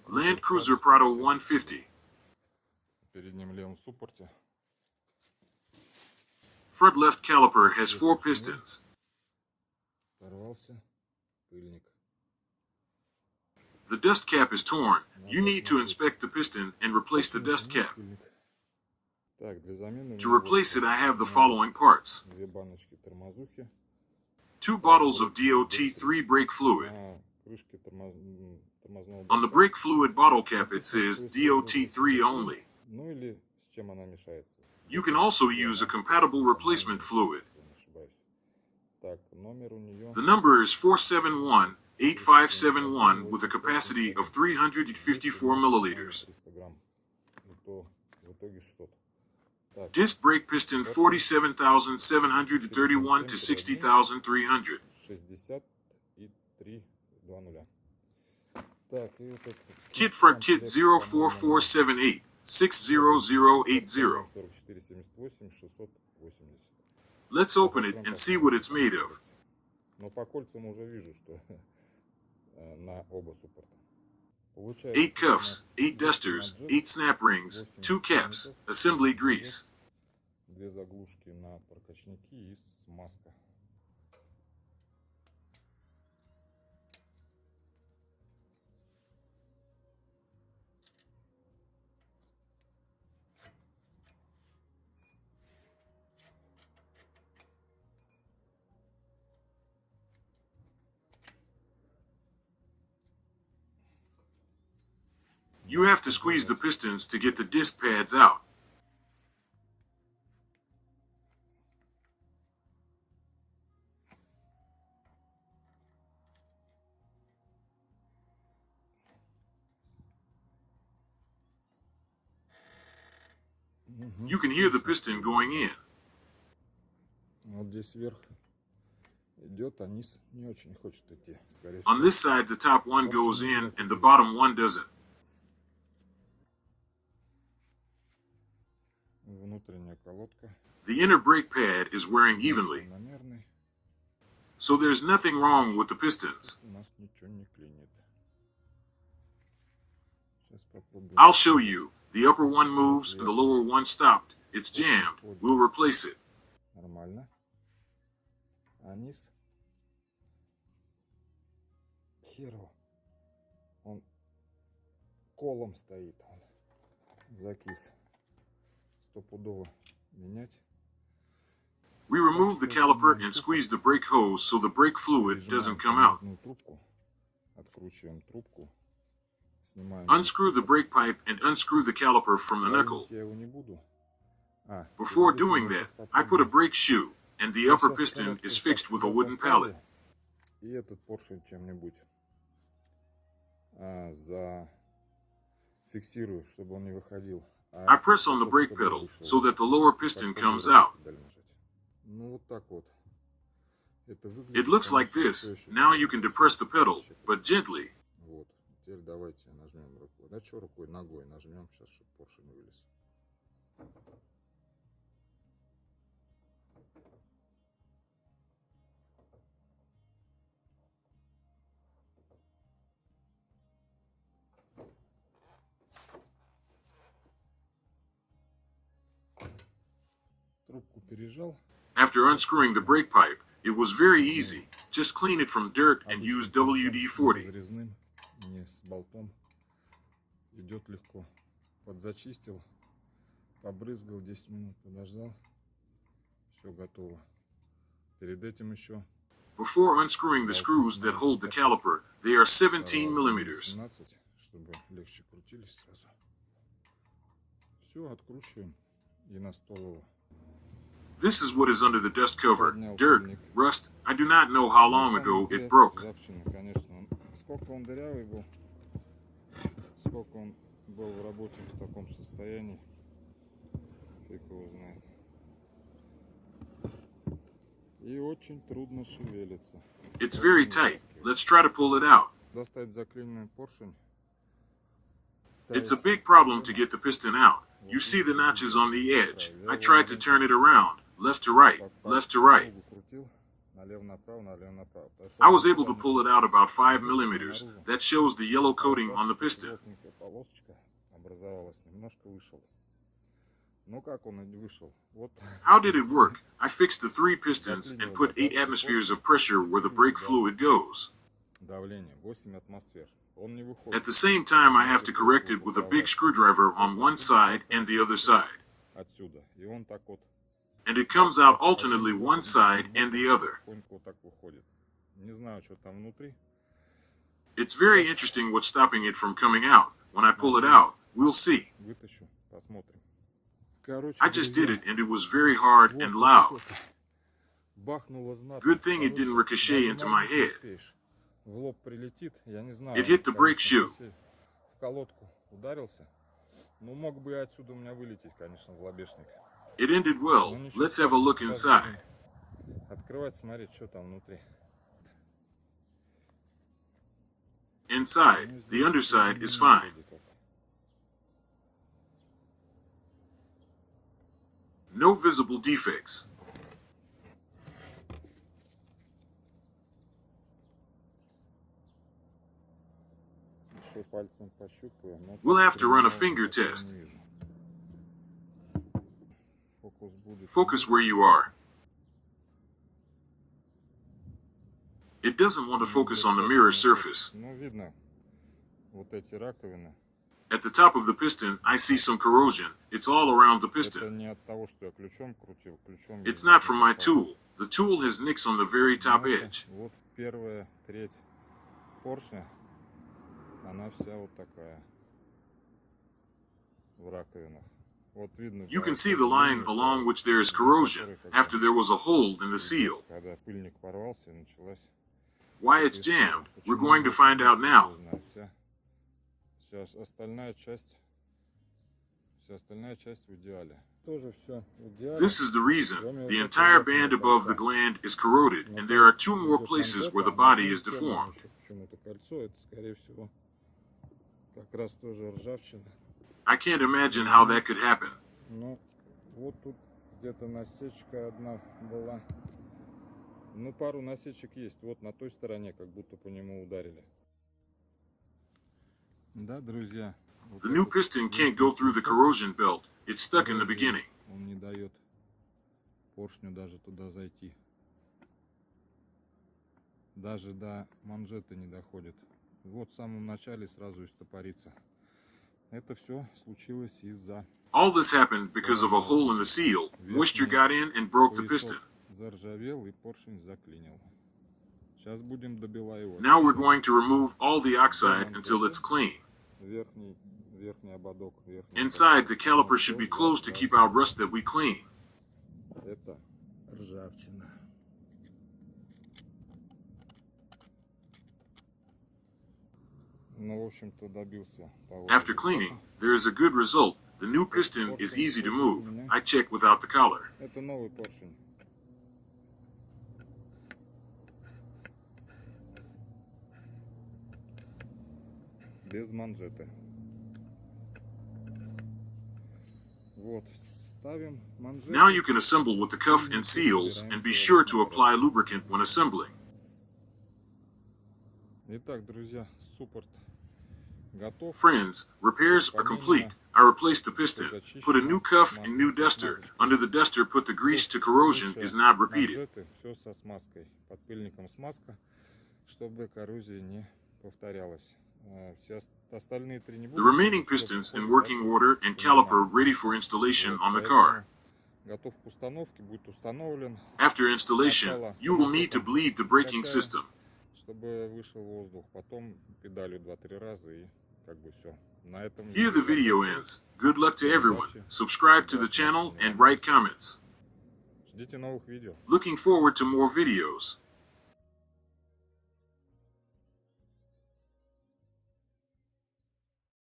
Land Cruiser Prado 150. Front left caliper has 4 pistons. The dust cap is torn. You need to inspect the piston and replace the dust cap. To replace it, I have the following parts. 2 bottles of DOT3 brake fluid. On the brake fluid bottle cap it says DOT3 only. You can also use a compatible replacement fluid. The number is 471-8571 with a capacity of 354 milliliters. Disc brake piston 47,731 to 60,300. Kit front kit 04478 60080. Let's open it and see what it's made of. 8 cuffs, 8 dusters, 8 snap rings, 2 caps, assembly grease. You have to squeeze the pistons to get the disc pads out. You can hear the piston going in. On this side, the top one goes in and the bottom one doesn't. The inner brake pad is wearing evenly, so there's nothing wrong with the pistons. I'll show you. The upper one moves and the lower one stopped. It's jammed. We'll replace it. We remove the caliper and squeeze the brake hose so the brake fluid doesn't come out. Unscrew the brake pipe and unscrew the caliper from the knuckle. Before doing that, I put a brake shoe, and the upper piston is fixed with a wooden pallet. I press on the brake pedal so that the lower piston comes out. It looks like this. Now you can depress the pedal, but gently. After unscrewing the brake pipe, it was very easy. Just clean it from dirt and use WD-40. Before unscrewing the screws that hold the caliper, they are 17 millimeters. This is what is under the dust cover. Dirt, rust. I do not know how long ago it broke. It's very tight. Let's try to pull it out. It's a big problem to get the piston out. You see the notches on the edge. I tried to turn it around. Left to right, left to right. I was able to pull it out about 5 millimeters. That shows the yellow coating on the piston. How did it work? I fixed the 3 pistons and put 8 atmospheres of pressure where the brake fluid goes. At the same time, I have to correct it with a big screwdriver on one side and the other side. And it comes out alternately one side and the other. It's very interesting what's stopping it from coming out. When I pull it out, we'll see. I just did it and it was very hard and loud. Good thing it didn't ricochet into my head. It hit the brake shoe. It ended well. Let's have a look inside. Inside, the underside is fine. No visible defects. We'll have to run a finger test. Focus where you are. It doesn't want to focus on the mirror surface. At the top of the piston, I see some corrosion. It's all around the piston. It's not from my tool. The tool has nicks on the very top edge. You can see the line along which there is corrosion, after there was a hole in the seal. Why it's jammed, we're going to find out now. This is the reason. The entire band above the gland is corroded, and there are 2 more places where the body is deformed. I can't imagine how that could happen. The new piston can't go through the corrosion belt. It's stuck in the beginning. All this happened because of a hole in the seal. Moisture got in and broke the piston. Now we're going to remove all the oxide until it's clean. Inside, the caliper should be closed to keep out rust that we clean. After cleaning, there is a good result. The new piston is easy to move. I check without the collar. Now you can assemble with the cuff and seals, and be sure to apply lubricant when assembling. Friends, repairs are complete. I replaced the piston, put a new cuff and new duster. Under the duster, put the grease to corrosion is not repeated. The remaining pistons in working order and caliper ready for installation on the car. After installation, you will need to bleed the braking system. Here the video ends. Good luck to everyone. Subscribe to the channel and write comments. Looking forward to more videos.